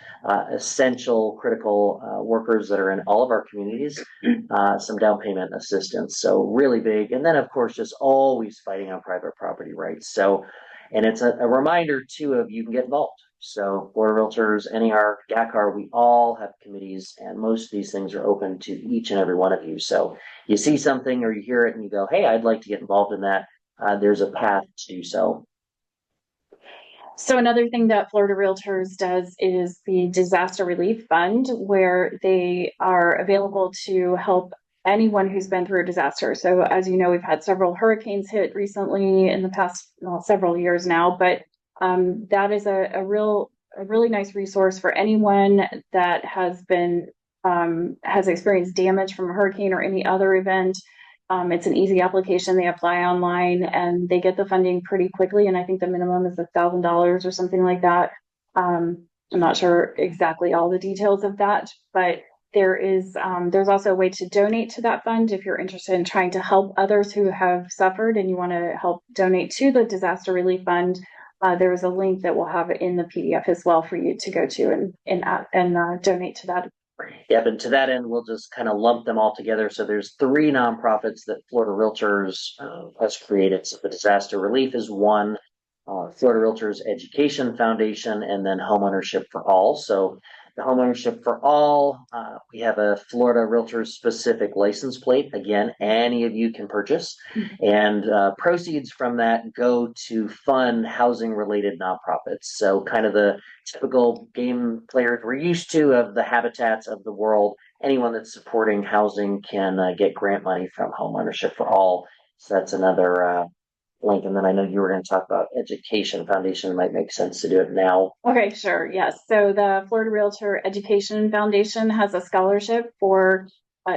Speaker 2: essential, critical workers that are in all of our communities some down payment assistance. So really big. And then, of course, just always fighting on private property rights. So, and it's a reminder, too, of you can get involved. So Florida Realtors, NAR, GACAR, we all have committees, and most of these things are open to each and every one of you. So you see something or you hear it and you go, hey, I'd like to get involved in that. There's a path to do so.
Speaker 1: So another thing that Florida Realtors does is the Disaster Relief Fund, where they are available to help anyone who's been through a disaster. So as you know, we've had several hurricanes hit recently in the past several years now, but that is a really nice resource for anyone that has experienced damage from a hurricane or any other event. It's an easy application. They apply online and they get the funding pretty quickly. And I think the minimum is $1,000 or something like that. I'm not sure exactly all the details of that, but there's also a way to donate to that fund if you're interested in trying to help others who have suffered and you want to help donate to the Disaster Relief Fund. There is a link that we'll have in the PDF as well for you to go to and donate to that.
Speaker 2: Yep, and to that end, we'll just kind of lump them all together. So there's 3 nonprofits that Florida Realtors has created. So the Disaster Relief is one, Florida Realtors Education Foundation, and then Homeownership for All. So the Homeownership for All, we have a Florida Realtors specific license plate. Again, any of you can purchase. And proceeds from that go to fund housing related nonprofits. So kind of the typical game players we're used to of the Habitats of the world. Anyone that's supporting housing can get grant money from Homeownership for All. So that's another link. And then I know you were going to talk about Education Foundation. It might make sense to do it now.
Speaker 1: Okay, sure. Yes. So the Florida Realtor Education Foundation has a scholarship for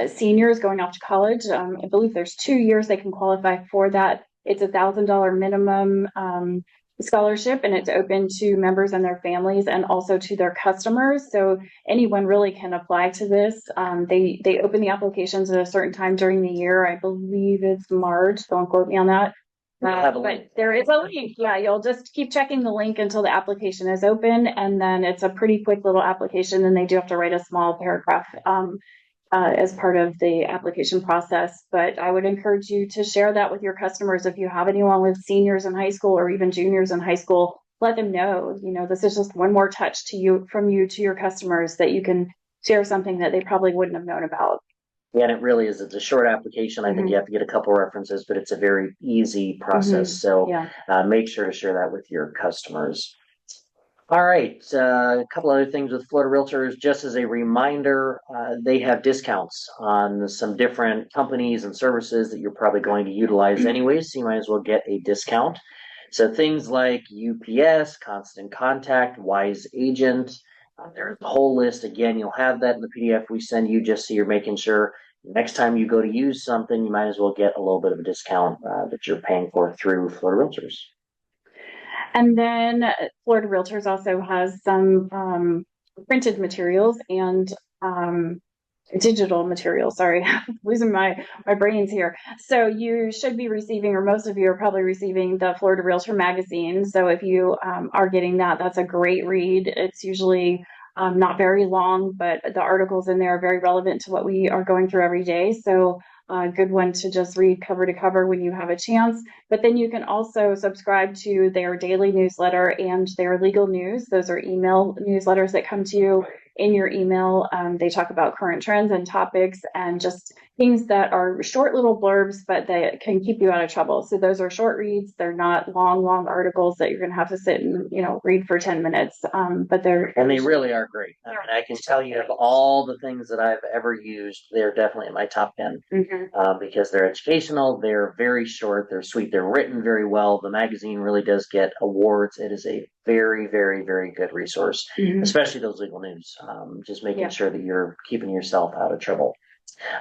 Speaker 1: seniors going off to college. I believe there's 2 years they can qualify for that. It's $1,000 minimum scholarship, and it's open to members and their families and also to their customers. So anyone really can apply to this. They open the applications at a certain time during the year. I believe it's March. Don't quote me on that. But there is a link. Yeah, you'll just keep checking the link until the application is open, and then it's a pretty quick little application, and they do have to write a small paragraph as part of the application process. But I would encourage you to share that with your customers. If you have anyone with seniors in high school or even juniors in high school, let them know, this is just one more touch from you to your customers that you can share something that they probably wouldn't have known about.
Speaker 2: Yeah, and it really is. It's a short application. I think you have to get a couple references, but it's a very easy process. So make sure to share that with your customers. All right. A couple other things with Florida Realtors. Just as a reminder, they have discounts on some different companies and services that you're probably going to utilize anyways. So you might as well get a discount. So things like UPS, Constant Contact, Wise Agent, There's a whole list. Again, you'll have that in the PDF we send you just so you're making sure next time you go to use something, you might as well get a little bit of a discount that you're paying for through Florida Realtors.
Speaker 1: And then Florida Realtors also has some printed materials and digital materials. Sorry, losing my brains here. So you should be receiving, or most of you are probably receiving, the Florida Realtor magazine. So if you are getting that, that's a great read. It's usually not very long, but the articles in there are very relevant to what we are going through every day. So a good one to just read cover to cover when you have a chance. But then you can also subscribe to their daily newsletter and their legal news. Those are email newsletters that come to you in your email. They talk about current trends and topics and just things that are short little blurbs, but they can keep you out of trouble. So those are short reads. They're not long articles that you're going to have to sit and, read for 10 minutes. But
Speaker 2: they really are great. I mean, I can tell you of all the things that I've ever used, they're definitely in my top 10 because they're educational. They're very short. They're sweet. They're written very well. The magazine really does get awards. It is a very, very, very good resource, especially those legal news. Just making sure that you're keeping yourself out of trouble.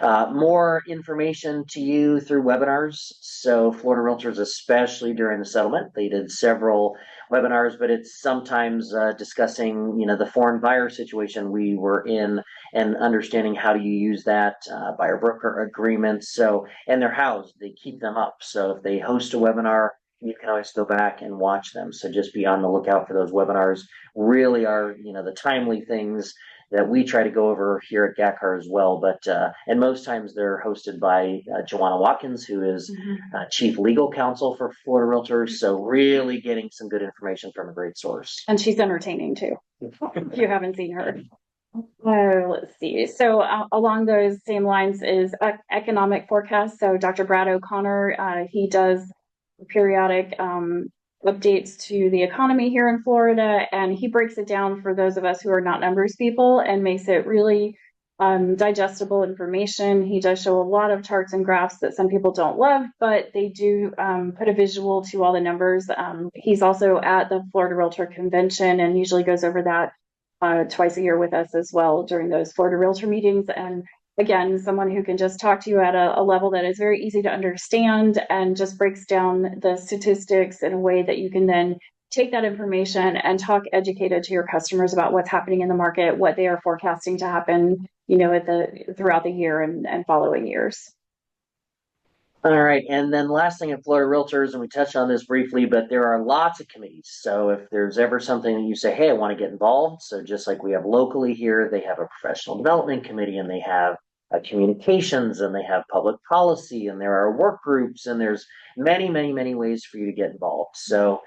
Speaker 2: More information to you through webinars. So Florida Realtors, especially during the settlement, they did several webinars, but it's sometimes discussing, the foreign buyer situation we were in and understanding how do you use that, buyer broker agreements. So, and they're housed, they keep them up. So if they host a webinar, you can always go back and watch them. So just be on the lookout for those webinars. Really are, the timely things that we try to go over here at GACAR as well. But, and most times they're hosted by Joanna Watkins, who is Chief Legal Counsel for Florida Realtors. So really getting some good information from a great source.
Speaker 1: And she's entertaining too, if you haven't seen her. Let's see. So along those same lines is economic forecast. So Dr. Brad O'Connor, he does periodic updates to the economy here in Florida, and he breaks it down for those of us who are not numbers people and makes it really digestible information. He does show a lot of charts and graphs that some people don't love, but they do put a visual to all the numbers. He's also at the Florida Realtor Convention and usually goes over that twice a year with us as well during those Florida Realtor meetings. And again, someone who can just talk to you at a level that is very easy to understand and just breaks down the statistics in a way that you can then take that information and talk educated to your customers about what's happening in the market, what they are forecasting to happen, throughout the year and following years.
Speaker 2: All right. And then last thing at Florida Realtors, and we touched on this briefly, but there are lots of committees. So if there's ever something that you say, hey, I want to get involved. So just like we have locally here, they have a professional development committee and they have communications and they have public policy and there are work groups and there's many, many, many ways for you to get involved. So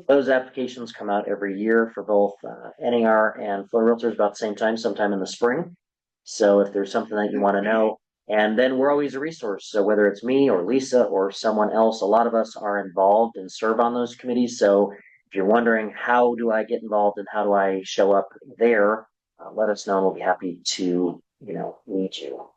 Speaker 2: those applications come out every year for both NAR and Florida Realtors about the same time, sometime in the spring. So if there's something that you want to know, and then we're always a resource. So whether it's me or Lisa or someone else, a lot of us are involved and serve on those committees. So if you're wondering, how do I get involved and how do I show up there, let us know and we'll be happy to, meet you.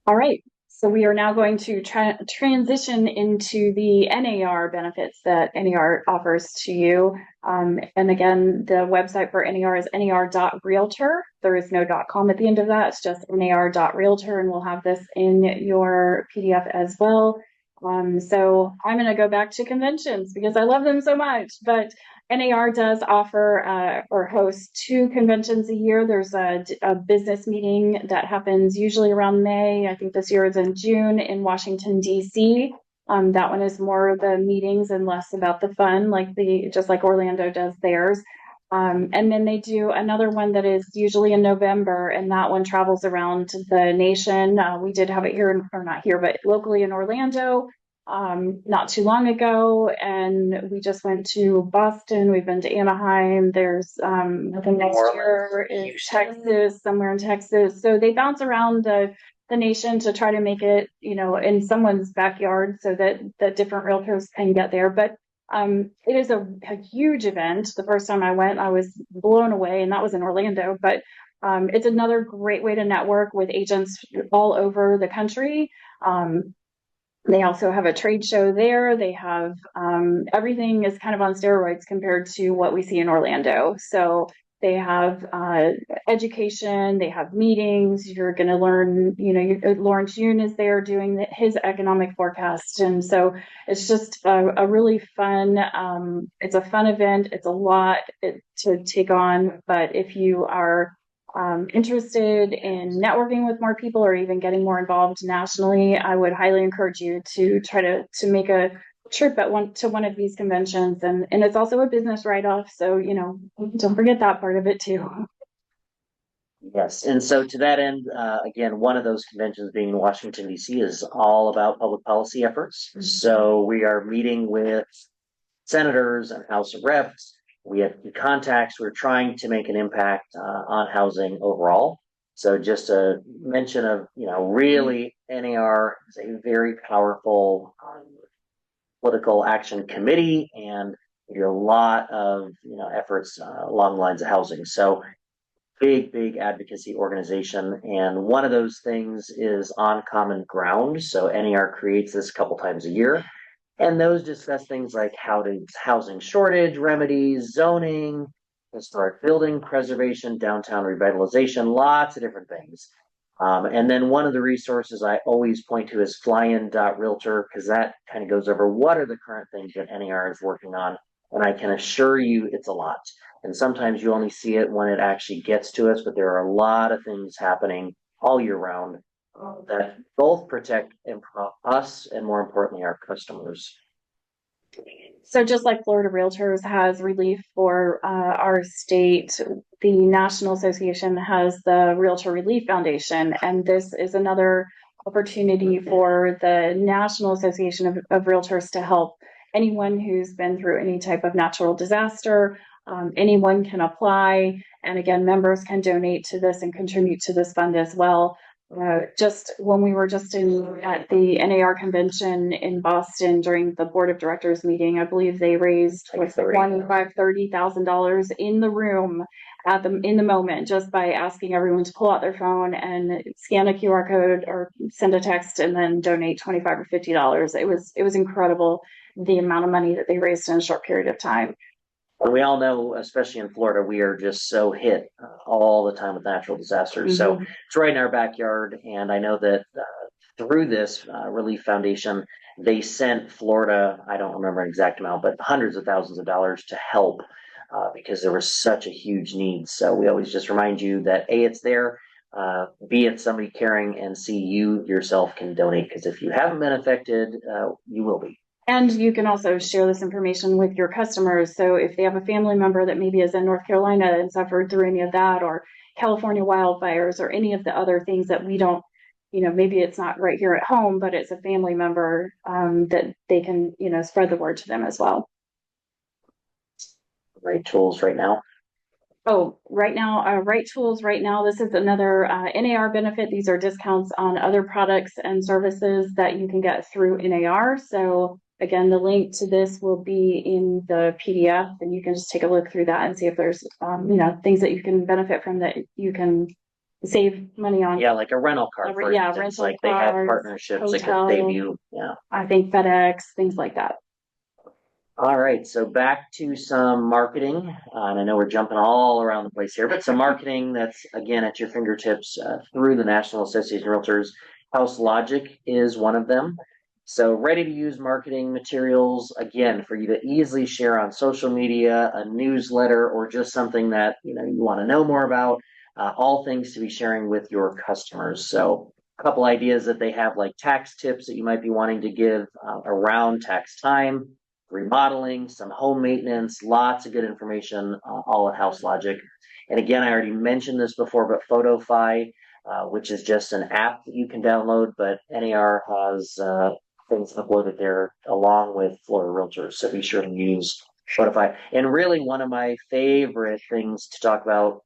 Speaker 1: All right. So we are now going to transition into the NAR benefits that NAR offers to you. And again, the website for NAR is nar.realtor. There is no .com at the end of that. It's just nar.realtor, and we'll have this in your PDF as well. So I'm going to go back to conventions because I love them so much. But NAR does offer or host 2 conventions a year. There's a business meeting that happens usually around May. I think this year is in June in Washington, D.C. That one is more the meetings and less about the fun, just like Orlando does theirs. And then they do another one that is usually in November, and that one travels around the nation. We did have it here, or not here, but locally in Orlando. Not too long ago, and we just went to Boston. We've been to Anaheim. There's I think next year is Texas, somewhere in Texas. So they bounce around the nation to try to make it, in someone's backyard so that the different realtors can get there. But it is a huge event. The first time I went, I was blown away, and that was in Orlando. But it's another great way to network with agents all over the country. They also have a trade show there. They have everything is kind of on steroids compared to what we see in Orlando. So They have education, they have meetings. You're going to learn, Lawrence Yun is there doing his economic forecast. And so it's just a really fun, it's a fun event. It's a lot to take on. But if you are interested in networking with more people or even getting more involved nationally, I would highly encourage you to try to make a trip to one of these conventions. And it's also a business write-off, so don't forget that part of it too.
Speaker 2: Yes, and so to that end, again, one of those conventions being in Washington, D.C. is all about public policy efforts. So we are meeting with senators and House of Reps. We have contacts. We're trying to make an impact on housing overall. So just a mention of, really NAR is a very powerful political action committee, and we do a lot of, efforts along the lines of housing. So big advocacy organization. And one of those things is On Common Ground. So NAR creates this a couple times a year. And those discuss things like housing shortage remedies, zoning, historic building preservation, downtown revitalization, lots of different things. And then one of the resources I always point to is flyin.realtor, because that kind of goes over what are the current things that NAR is working on. And I can assure you it's a lot. And sometimes you only see it when it actually gets to us, but there are a lot of things happening all year round that both protect us and, more importantly, our customers.
Speaker 1: So just like Florida Realtors has relief for our state, the National Association has the Realtor Relief Foundation, and this is another opportunity for the National Association of Realtors to help anyone who's been through any type of natural disaster. Anyone can apply, and again, members can donate to this and contribute to this fund as well. Just when we were just at the NAR convention in Boston during the board of directors meeting, I believe they raised $30,000 in the room in the moment, just by asking everyone to pull out their phone and scan a QR code or send a text and then donate $25 or $50. It was incredible, the amount of money that they raised in a short period of time.
Speaker 2: We all know, especially in Florida, we are just so hit all the time with natural disasters. So it's right in our backyard. And I know that through this Relief Foundation, they sent Florida, I don't remember an exact amount, but hundreds of thousands of dollars to help because there was such a huge need. So we always just remind you that A, it's there, B, it's somebody caring, and C, you yourself can donate, because if you haven't been affected, you will be.
Speaker 1: And you can also share this information with your customers. So if they have a family member that maybe is in North Carolina and suffered through any of that, or California wildfires, or any of the other things that we don't, maybe it's not right here at home, but it's a family member that they can, spread the word to them as well.
Speaker 2: Right tools right now.
Speaker 1: Oh, right now, Right Tools right now, this is another NAR benefit. These are discounts on other products and services that you can get through NAR. So again, the link to this will be in the PDF, and you can just take a look through that and see if there's, things that you can benefit from that you can save money on.
Speaker 2: Yeah, like a rental car.
Speaker 1: Rental
Speaker 2: like they have partnerships that can save you. Yeah,
Speaker 1: I think FedEx, things like that.
Speaker 2: All right, so back to some marketing. And I know we're jumping all around the place here, but some marketing that's, again, at your fingertips through the National Association of Realtors. House Logic is one of them. So ready to use marketing materials, again, for you to easily share on social media, a newsletter, or just something that you want to know more about, all things to be sharing with your customers. So a couple ideas that they have, like tax tips that you might be wanting to give around tax time, remodeling, some home maintenance, lots of good information, all at House Logic. And again, I already mentioned this before, but Photofy, which is just an app that you can download, but NAR has things uploaded there along with Florida Realtors. So be sure to use Photofy. And really, one of my favorite things to talk about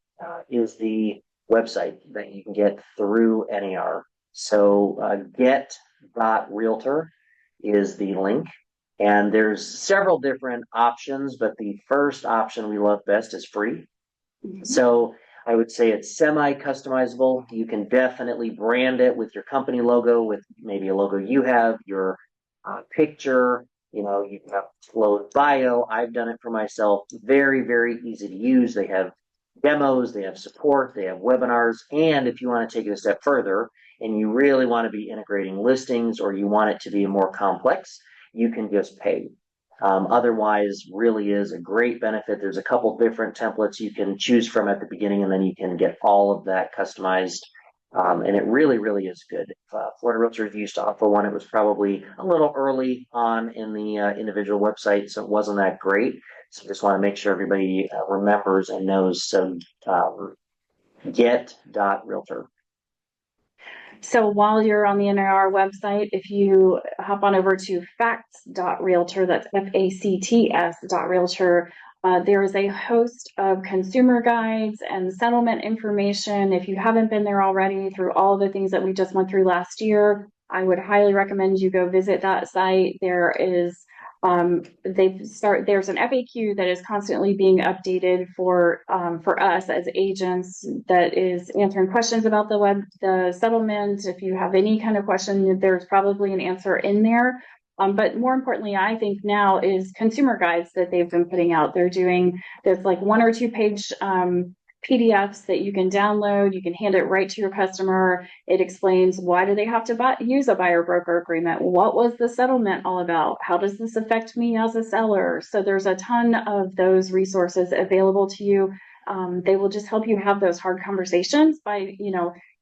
Speaker 2: is the website that you can get through NAR. So get.realtor is the link. And there's several different options, but the first option we love best is free. So I would say it's semi-customizable. You can definitely brand it with your company logo, with maybe a logo you have, your picture, you can upload bio. I've done it for myself. Very, very easy to use. They have demos, they have support, they have webinars, and if you want to take it a step further and you really want to be integrating listings or you want it to be more complex, you can just pay. Otherwise, really is a great benefit. There's a couple different templates you can choose from at the beginning, and then you can get all of that customized. And it really, really is good. Florida Realtors used to offer one. It was probably a little early on in the individual website, so it wasn't that great. So just want to make sure everybody remembers and knows. So get.realtor.
Speaker 1: So while you're on the NAR website, if you hop on over to facts.realtor, that's FACTS.realtor, there is a host of consumer guides and settlement information. If you haven't been there already through all the things that we just went through last year, I would highly recommend you go visit that site. There is there's an FAQ that is constantly being updated for us as agents that is answering questions about the settlement. If you have any kind of question, there's probably an answer in there. But more importantly, I think now is consumer guides that they've been putting out. They're doing this like 1 or 2 page PDFs that you can download. You can hand it right to your customer. It explains why do they have to use a buyer broker agreement? What was the settlement all about? How does this affect me as a seller? So there's a ton of those resources available to you. They will just help you have those hard conversations by,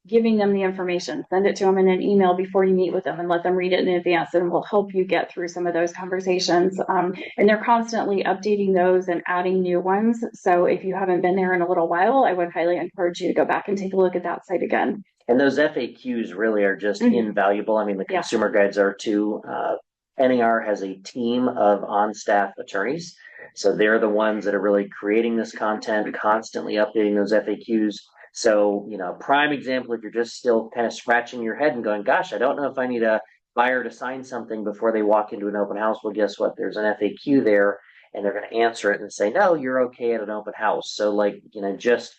Speaker 1: giving them the information. Send it to them in an email before you meet with them and let them read it in advance, and will help you get through some of those conversations. And they're constantly updating those and adding new ones. So if you haven't been there in a little while, I would highly encourage you to go back and take a look at that site again.
Speaker 2: And those FAQs really are just invaluable. I mean, the consumer guides are too. NAR has a team of on-staff attorneys. So they're the ones that are really creating this content, constantly updating those FAQs. So, prime example, if you're just still kind of scratching your head and going, gosh, I don't know if I need a buyer to sign something before they walk into an open house. Well, guess what? There's an FAQ there, and they're going to answer it and say, no, you're okay at an open house. So just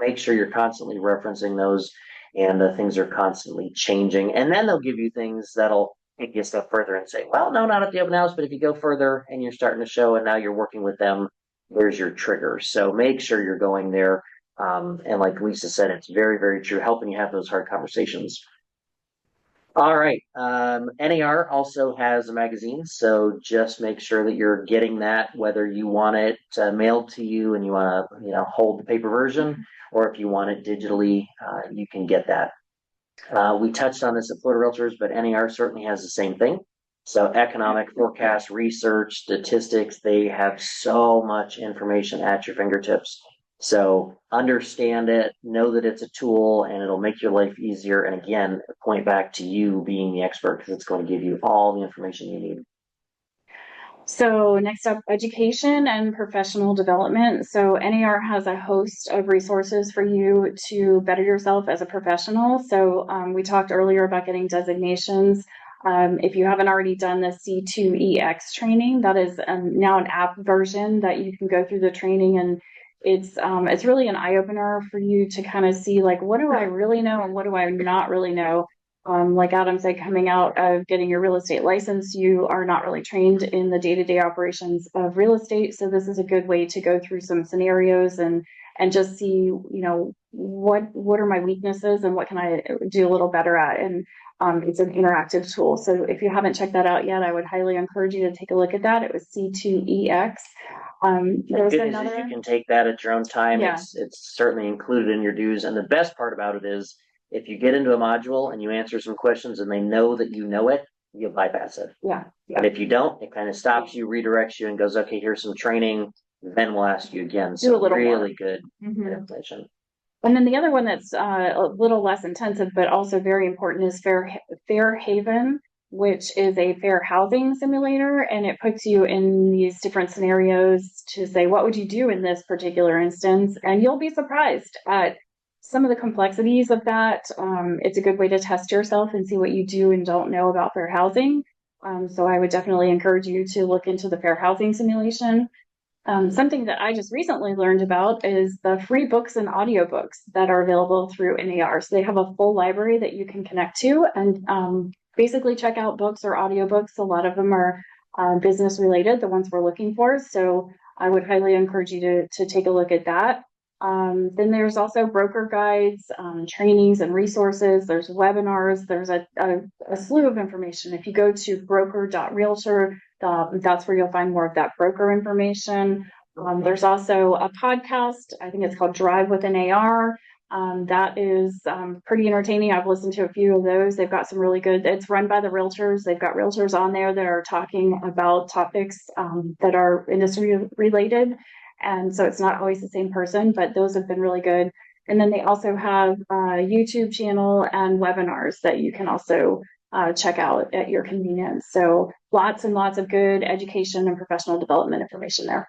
Speaker 2: make sure you're constantly referencing those, and the things are constantly changing. And then they'll give you things that'll take you a step further and say, well, no, not at the open house, but if you go further and you're starting to show and now you're working with them, there's your trigger. So make sure you're going there. And like Lisa said, it's very, very true, helping you have those hard conversations. All right. NAR also has a magazine, so just make sure that you're getting that, whether you want it mailed to you and you want to, hold the paper version, or if you want it digitally, you can get that. We touched on this at Florida Realtors, but NAR certainly has the same thing. So economic forecast, research, statistics, they have so much information at your fingertips. So understand it, know that it's a tool, and it'll make your life easier. And again, point back to you being the expert, because it's going to give you all the information you need.
Speaker 1: So next up, education and professional development. So NAR has a host of resources for you to better yourself as a professional. So we talked earlier about getting designations. If you haven't already done the C2EX training, that is now an app version that you can go through the training, and it's really an eye-opener for you to kind of see, like, what do I really know and what do I not really know? Like Adam said, coming out of getting your real estate license, you are not really trained in the day-to-day operations of real estate. So this is a good way to go through some scenarios and just see, what are my weaknesses and what can I do a little better at? And it's an interactive tool. So if you haven't checked that out yet, I would highly encourage you to take a look at that. It was C2EX.
Speaker 2: There's another. You can take that at your own time.
Speaker 1: Yeah.
Speaker 2: It's certainly included in your dues. And the best part about it is, if you get into a module and you answer some questions and they know that you know it, you bypass it.
Speaker 1: Yeah.
Speaker 2: But if you don't, it kind of stops you, redirects you, and goes, okay, here's some training. Then we'll ask you again. So really good information.
Speaker 1: And then the other one that's a little less intensive, but also very important, is Fair Haven, which is a fair housing simulator. And it puts you in these different scenarios to say, what would you do in this particular instance? And you'll be surprised at some of the complexities of that. It's a good way to test yourself and see what you do and don't know about fair housing. So I would definitely encourage you to look into the fair housing simulation. Something that I just recently learned about is the free books and audiobooks that are available through NAR. So they have a full library that you can connect to and basically check out books or audiobooks. A lot of them are business related, the ones we're looking for. So I would highly encourage you to take a look at that. Then there's also broker guides, trainings and resources. There's webinars. There's a slew of information. If you go to broker.realtor, that's where you'll find more of that broker information. There's also a podcast. I think it's called Drive with an AR. That is pretty entertaining. I've listened to a few of those. They've got some really good, it's run by the realtors. They've got realtors on there that are talking about topics that are industry related. And so it's not always the same person, but those have been really good. And then they also have a YouTube channel and webinars that you can also check out at your convenience. So lots and lots of good education and professional development information there.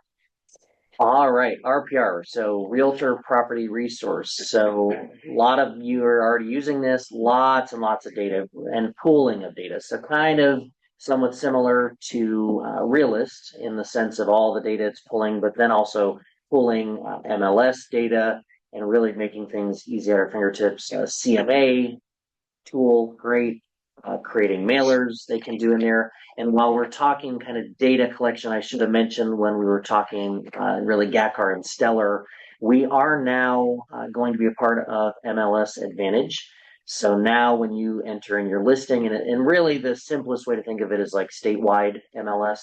Speaker 2: All right, RPR, so Realtor Property Resource. So a lot of you are already using this, lots and lots of data and pooling of data. So kind of somewhat similar to Realist in the sense of all the data it's pulling, but then also pulling MLS data and really making things easy at our fingertips. CMA tool, great. Creating mailers they can do in there. And while we're talking kind of data collection, I should have mentioned when we were talking really GACAR and Stellar, we are now going to be a part of MLS Advantage. So now when you enter in your listing, and really the simplest way to think of it is like statewide MLS.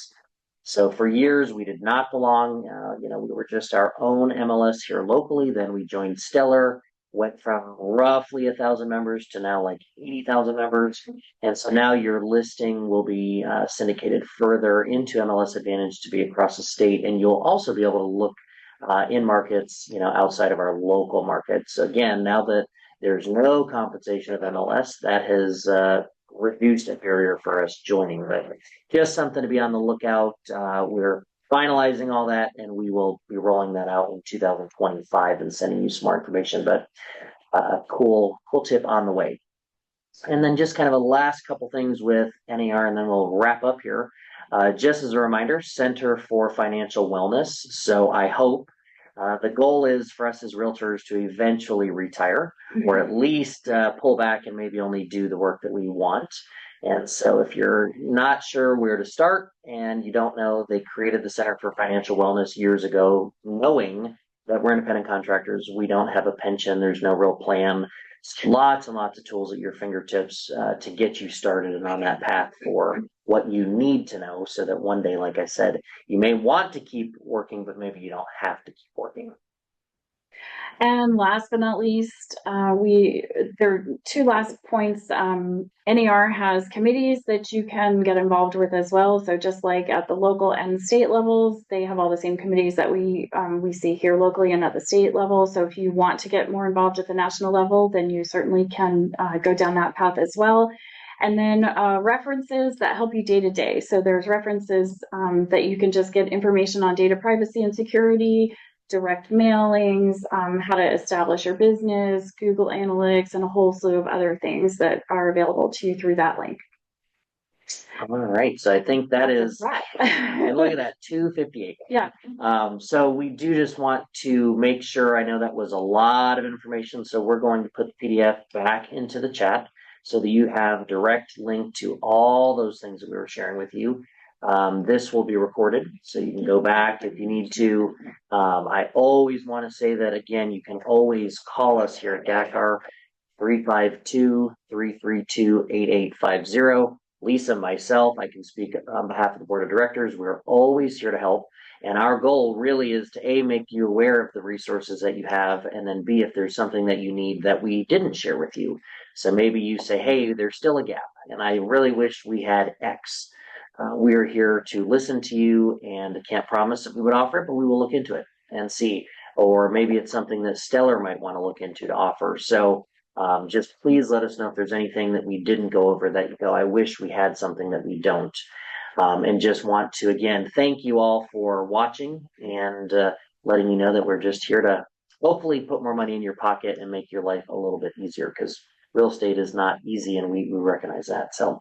Speaker 2: So for years we did not belong, we were just our own MLS here locally. Then we joined Stellar, went from roughly 1,000 members to now like 80,000 members. And so now your listing will be syndicated further into MLS Advantage to be across the state. And you'll also be able to look in markets, outside of our local markets. Again, now that there's no compensation of MLS, that has reduced a barrier for us joining. But just something to be on the lookout. We're finalizing all that, and we will be rolling that out in 2025 and sending you some more information. But cool tip on the way. And then just kind of a last couple things with NAR, and then we'll wrap up here. Just as a reminder, Center for Financial Wellness. So I hope the goal is for us as realtors to eventually retire, or at least pull back and maybe only do the work that we want. And so if you're not sure where to start and you don't know, they created the Center for Financial Wellness years ago, knowing that we're independent contractors, we don't have a pension, there's no real plan. Lots and lots of tools at your fingertips to get you started and on that path for what you need to know so that one day, like I said, you may want to keep working, but maybe you don't have to keep working.
Speaker 1: And last but not least, there are two last points. NAR has committees that you can get involved with as well. So just like at the local and state levels, they have all the same committees that we see here locally and at the state level. So if you want to get more involved at the national level, then you certainly can go down that path as well. And then references that help you day to day. So there's references that you can just get information on data privacy and security, direct mailings, how to establish your business, Google Analytics, and a whole slew of other things that are available to you through that link.
Speaker 2: All right, so I think that is,
Speaker 1: right.
Speaker 2: And look at that, 258.
Speaker 1: Yeah.
Speaker 2: So we do just want to make sure, I know that was a lot of information, so we're going to put the PDF back into the chat so that you have direct link to all those things that we were sharing with you. This will be recorded, so you can go back if you need to. I always want to say that, again, you can always call us here at GACAR, 352-332-8850. Lisa, myself, I can speak on behalf of the board of directors. We're always here to help. And our goal really is to A, make you aware of the resources that you have, and then B, if there's something that you need that we didn't share with you. So maybe you say, hey, there's still a gap, and I really wish we had X. We're here to listen to you, and can't promise that we would offer it, but we will look into it and see. Or maybe it's something that Stellar might want to look into to offer. So just please let us know if there's anything that we didn't go over that you go, I wish we had something that we don't. And just want to, again, thank you all for watching and letting you know that we're just here to hopefully put more money in your pocket and make your life a little bit easier, because real estate is not easy, and we recognize that. So,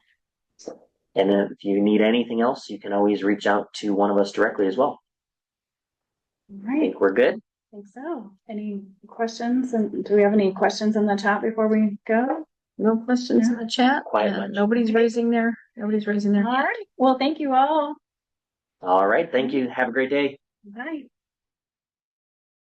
Speaker 2: and if you need anything else, you can always reach out to one of us directly as well.
Speaker 1: All right.
Speaker 2: I think we're good.
Speaker 1: I think so. Any questions? And do we have any questions in the chat before we go?
Speaker 3: No questions in the chat.
Speaker 2: Quiet bunch.
Speaker 3: Nobody's raising their.
Speaker 1: All right. Well, thank you all.
Speaker 2: All right. Thank you. Have a great day.
Speaker 1: Bye.